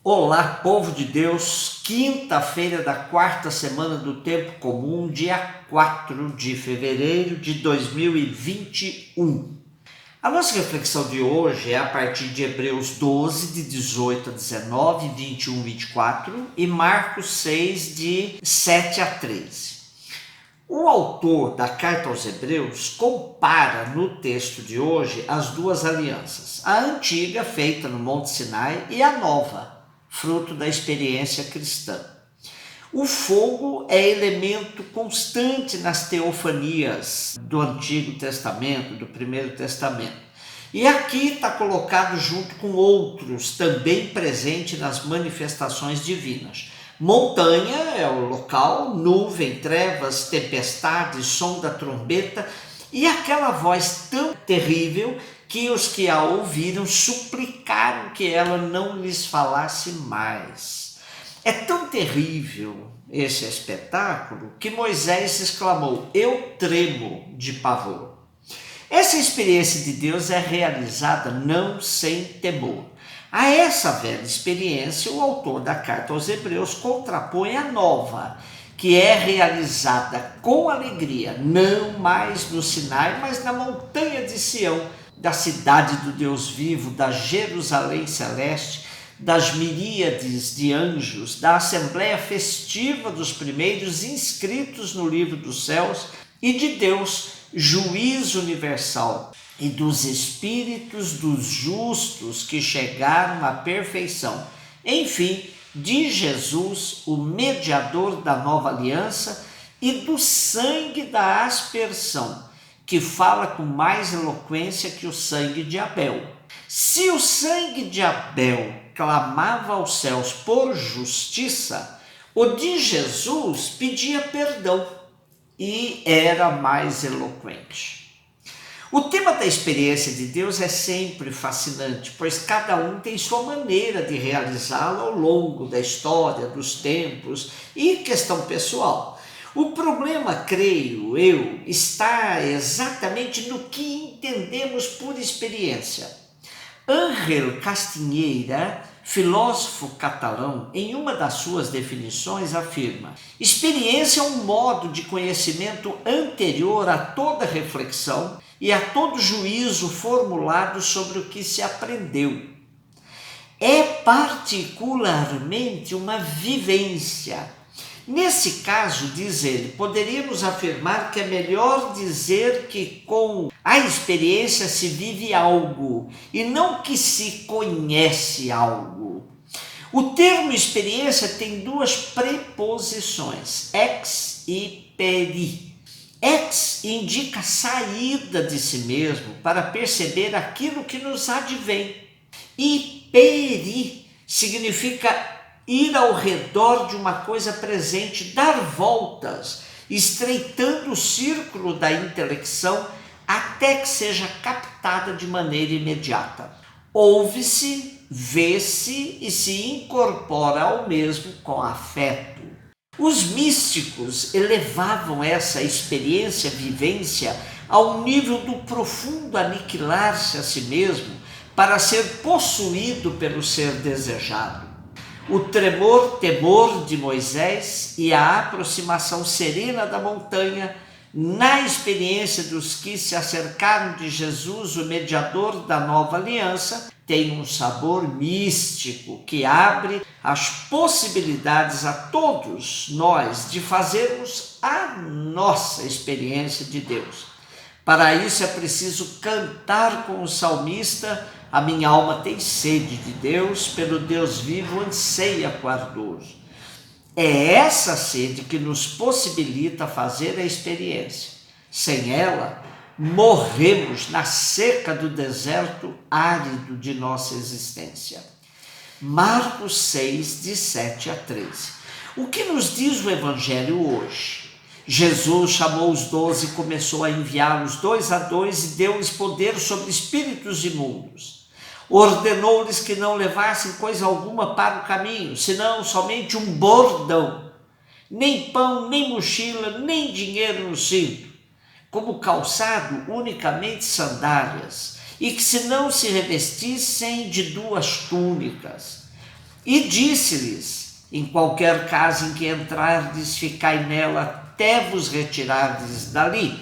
Olá, povo de Deus, quinta-feira da quarta semana do Tempo Comum, dia 4 de fevereiro de 2021. A nossa reflexão de hoje é a partir de Hebreus 12, de 18 a 19, 21, 24 e Marcos 6, de 7 a 13. O autor da carta aos Hebreus compara no texto de hoje as duas alianças, a antiga feita no Monte Sinai e a nova, fruto da experiência cristã. O fogo é elemento constante nas teofanias do Antigo Testamento, do Primeiro Testamento. E aqui está colocado junto com outros, também presente nas manifestações divinas. Montanha é o local, nuvem, trevas, tempestade, som da trombeta e aquela voz tão terrível que os que a ouviram suplicaram que ela não lhes falasse mais. É tão terrível esse espetáculo que Moisés exclamou: "Eu tremo de pavor". Essa experiência de Deus é realizada não sem temor. A essa velha experiência, o autor da carta aos Hebreus contrapõe a nova, que é realizada com alegria, não mais no Sinai, mas na montanha de Sião, da cidade do Deus vivo, da Jerusalém celeste, das miríades de anjos, da assembleia festiva dos primeiros inscritos no livro dos céus e de Deus, juiz universal, e dos espíritos dos justos que chegaram à perfeição. Enfim, de Jesus, o mediador da nova aliança, e do sangue da aspersão, que fala com mais eloquência que o sangue de Abel. Se o sangue de Abel clamava aos céus por justiça, o de Jesus pedia perdão e era mais eloquente. O tema da experiência de Deus é sempre fascinante, pois cada um tem sua maneira de realizá-la ao longo da história, dos tempos e questão pessoal. O problema, creio eu, está exatamente no que entendemos por experiência. Ángel Castiñeira, filósofo catalão, em uma das suas definições afirma: experiência é um modo de conhecimento anterior a toda reflexão e a todo juízo formulado sobre o que se aprendeu. É particularmente uma vivência. Nesse caso, diz ele, poderíamos afirmar que é melhor dizer que com a experiência se vive algo e não que se conhece algo. O termo experiência tem duas preposições, ex e peri. Ex indica saída de si mesmo para perceber aquilo que nos advém. E peri significa ir ao redor de uma coisa presente, dar voltas, estreitando o círculo da intelecção até que seja captada de maneira imediata. Ouve-se, vê-se e se incorpora ao mesmo com afeto. Os místicos elevavam essa experiência, vivência, ao nível do profundo aniquilar-se a si mesmo para ser possuído pelo ser desejado. O temor de Moisés e a aproximação serena da montanha, na experiência dos que se acercaram de Jesus, o mediador da nova aliança, tem um sabor místico que abre as possibilidades a todos nós de fazermos a nossa experiência de Deus. Para isso é preciso cantar com o salmista: a minha alma tem sede de Deus, pelo Deus vivo anseia com ardor. É essa sede que nos possibilita fazer a experiência. Sem ela, morremos na seca do deserto árido de nossa existência. Marcos 6, de 7 a 13. O que nos diz o Evangelho hoje? Jesus chamou os 12 e começou a enviá-los 2 a 2 e deu-lhes poder sobre espíritos imundos. Ordenou-lhes que não levassem coisa alguma para o caminho, senão somente um bordão, nem pão, nem mochila, nem dinheiro no cinto, como calçado unicamente sandálias, e que se não se revestissem de 2 túnicas. E disse-lhes: em qualquer casa em que entrardes, ficai nela até vos retirardes dali.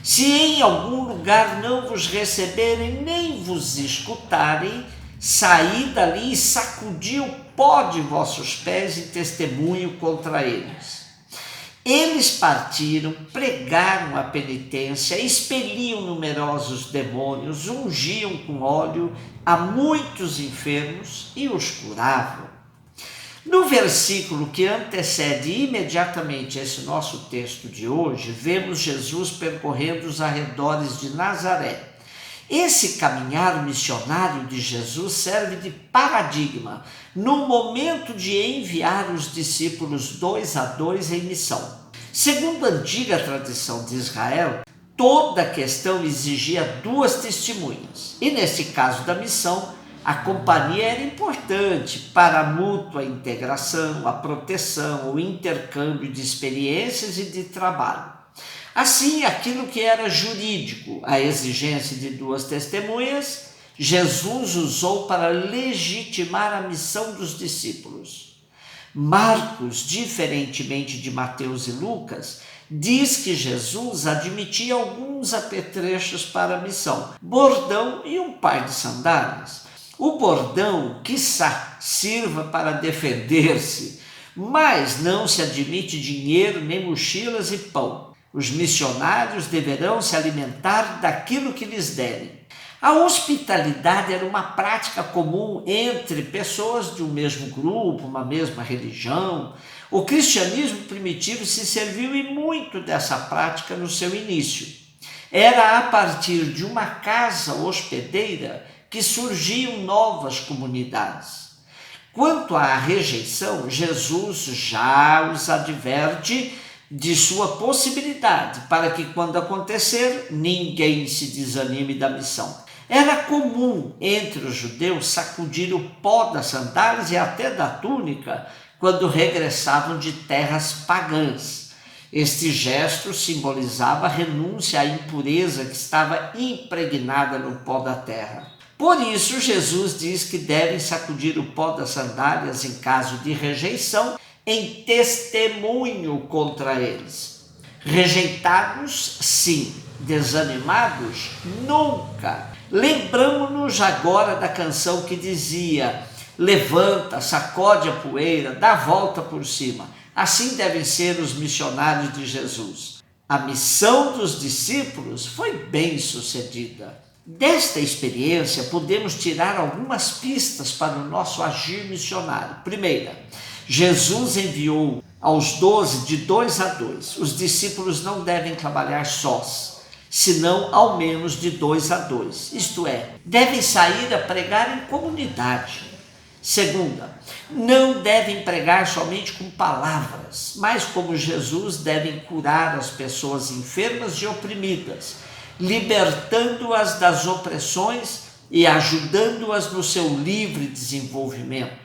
Se em algum lugar não vos receberem, nem vos escutarem, saí dali e sacudi o pó de vossos pés em testemunho contra eles. Eles partiram, pregaram a penitência, expeliam numerosos demônios, ungiam com óleo a muitos enfermos e os curavam. No versículo que antecede imediatamente esse nosso texto de hoje, vemos Jesus percorrendo os arredores de Nazaré. Esse caminhar missionário de Jesus serve de paradigma no momento de enviar os discípulos 2 a 2 em missão. Segundo a antiga tradição de Israel, toda questão exigia 2 testemunhas. E nesse caso da missão, a companhia era importante para a mútua integração, a proteção, o intercâmbio de experiências e de trabalho. Assim, aquilo que era jurídico, a exigência de 2 testemunhas, Jesus usou para legitimar a missão dos discípulos. Marcos, diferentemente de Mateus e Lucas, diz que Jesus admitia alguns apetrechos para a missão, bordão e um par de sandálias. O bordão, quiçá, sirva para defender-se, mas não se admite dinheiro, nem mochilas e pão. Os missionários deverão se alimentar daquilo que lhes derem. A hospitalidade era uma prática comum entre pessoas de um mesmo grupo, uma mesma religião. O cristianismo primitivo se serviu e muito dessa prática no seu início. Era a partir de uma casa hospedeira que surgiam novas comunidades. Quanto à rejeição, Jesus já os adverte de sua possibilidade, para que quando acontecer, ninguém se desanime da missão. Era comum entre os judeus sacudir o pó das sandálias e até da túnica quando regressavam de terras pagãs. Este gesto simbolizava a renúncia à impureza que estava impregnada no pó da terra. Por isso, Jesus diz que devem sacudir o pó das sandálias em caso de rejeição, em testemunho contra eles. Rejeitados, sim. Desanimados, nunca. Lembramos-nos agora da canção que dizia: levanta, sacode a poeira, dá a volta por cima. Assim devem ser os missionários de Jesus. A missão dos discípulos foi bem sucedida. Desta experiência, podemos tirar algumas pistas para o nosso agir missionário. Primeira, Jesus enviou aos 12 de 2 a 2. Os discípulos não devem trabalhar sós, senão ao menos de 2 a 2. Isto é, devem sair a pregar em comunidade. Segunda, não devem pregar somente com palavras, mas como Jesus devem curar as pessoas enfermas e oprimidas, libertando-as das opressões e ajudando-as no seu livre desenvolvimento.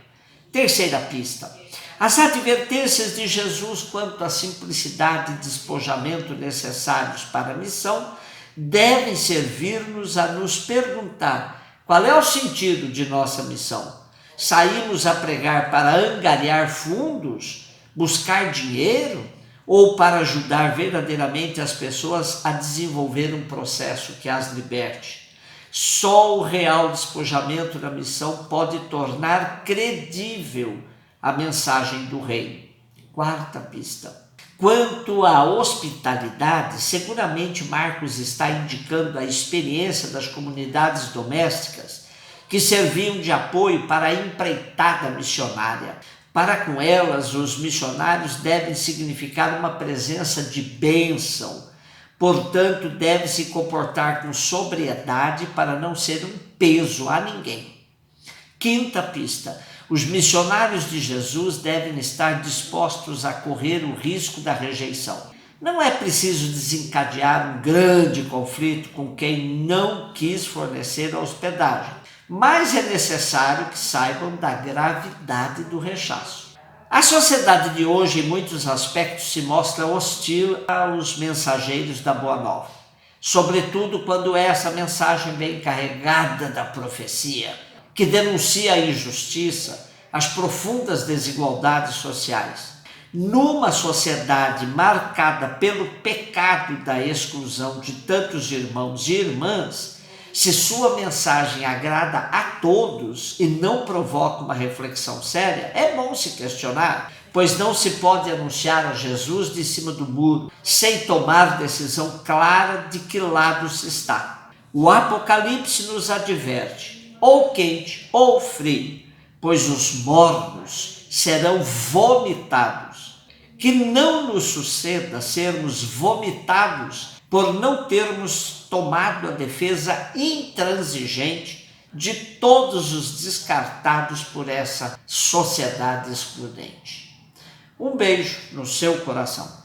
Terceira pista, as advertências de Jesus quanto à simplicidade e despojamento necessários para a missão devem servir-nos a nos perguntar qual é o sentido de nossa missão. Saímos a pregar para angariar fundos, buscar dinheiro, ou para ajudar verdadeiramente as pessoas a desenvolver um processo que as liberte? Só o real despojamento da missão pode tornar credível a mensagem do reino. Quarta pista. Quanto à hospitalidade, seguramente Marcos está indicando a experiência das comunidades domésticas que serviam de apoio para a empreitada missionária. Para com elas, os missionários devem significar uma presença de bênção, portanto, devem se comportar com sobriedade para não ser um peso a ninguém. Quinta pista, os missionários de Jesus devem estar dispostos a correr o risco da rejeição. Não é preciso desencadear um grande conflito com quem não quis fornecer a hospedagem, mas é necessário que saibam da gravidade do rechaço. A sociedade de hoje, em muitos aspectos, se mostra hostil aos mensageiros da Boa Nova, sobretudo quando essa mensagem vem carregada da profecia, que denuncia a injustiça, as profundas desigualdades sociais. Numa sociedade marcada pelo pecado da exclusão de tantos irmãos e irmãs, se sua mensagem agrada a todos e não provoca uma reflexão séria, é bom se questionar, pois não se pode anunciar a Jesus de cima do muro, sem tomar decisão clara de que lado se está. O Apocalipse nos adverte, ou quente ou frio, pois os mornos serão vomitados. Que não nos suceda sermos vomitados por não termos tomado a defesa intransigente de todos os descartados por essa sociedade excludente. Um beijo no seu coração.